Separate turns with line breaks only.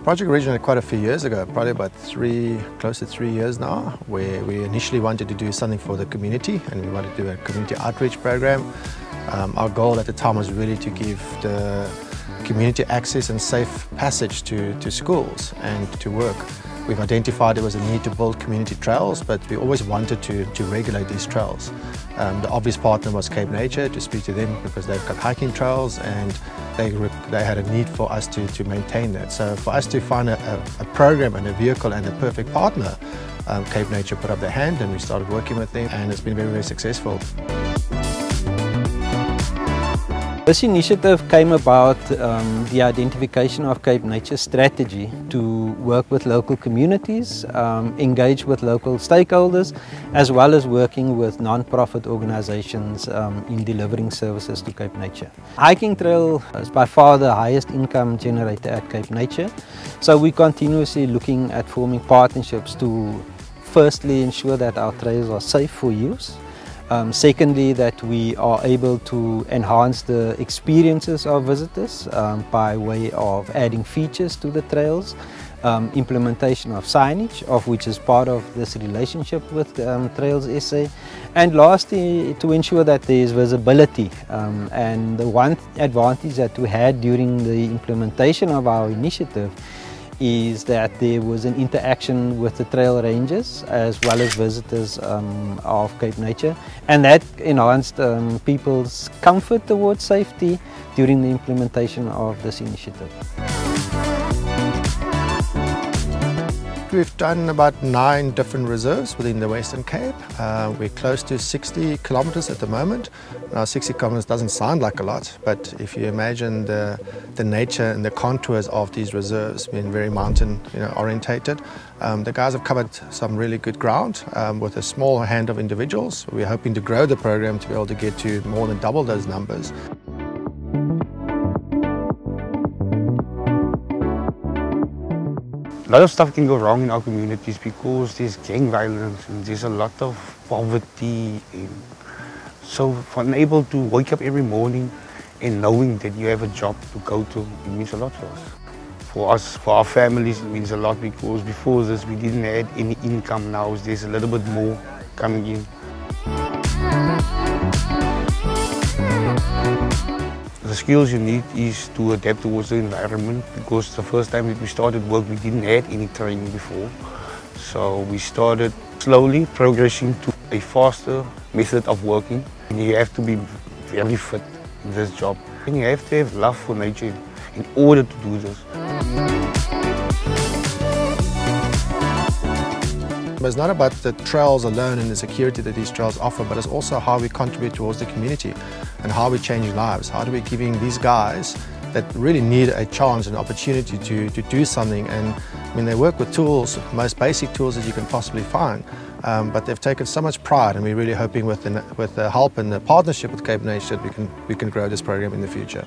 project originated quite a few years ago, probably about close to 3 years now, where we initially wanted to do something for the community and we wanted to do a community outreach program. Our goal at the time was really to give the community access and safe passage to schools and to work. We've identified there was a need to build community trails, but we always wanted to regulate these trails. The obvious partner was CapeNature, to speak to them because they've got hiking trails and they had a need for us to maintain that. So for us to find a program and a vehicle and a perfect partner, CapeNature put up their hand and we started working with them, and it's been very, very successful.
This initiative came about the identification of CapeNature's strategy to work with local communities, engage with local stakeholders, as well as working with non-profit organizations in delivering services to CapeNature. Hiking trail is by far the highest income generator at CapeNature, so we're continuously looking at forming partnerships to firstly ensure that our trails are safe for use. Secondly, that we are able to enhance the experiences of visitors by way of adding features to the trails, implementation of signage, of which is part of this relationship with Trails SA, and lastly, to ensure that there is visibility. And the one advantage that we had during the implementation of our initiative is that there was an interaction with the trail rangers as well as visitors of CapeNature, and that enhanced people's comfort towards safety during the implementation of this initiative.
We've done about 9 different reserves within the Western Cape. We're close to 60 kilometers at the moment. Now 60 kilometers doesn't sound like a lot, but if you imagine the nature and the contours of these reserves being very mountain orientated, the guys have covered some really good ground with a small hand of individuals. We're hoping to grow the program to be able to get to more than double those numbers.
A lot of stuff can go wrong in our communities because there's gang violence and there's a lot of poverty. So unable to wake up every morning and knowing that you have a job to go to, it means a lot for us. For us, for our families, it means a lot because before this we didn't have any income. Now there's a little bit more coming in. The skills you need is to adapt towards the environment, because the first time that we started work we didn't have any training before. So we started slowly progressing to a faster method of working. And you have to be very fit in this job. And you have to have love for nature in order to do this.
It's not about the trails alone and the security that these trails offer, but it's also how we contribute towards the community and how we change lives. How do we giving these guys that really need a chance and opportunity to do something? And I mean, they work with tools, most basic tools that you can possibly find, but they've taken so much pride, and we're really hoping with the help and the partnership with CapeNature that we can grow this program in the future.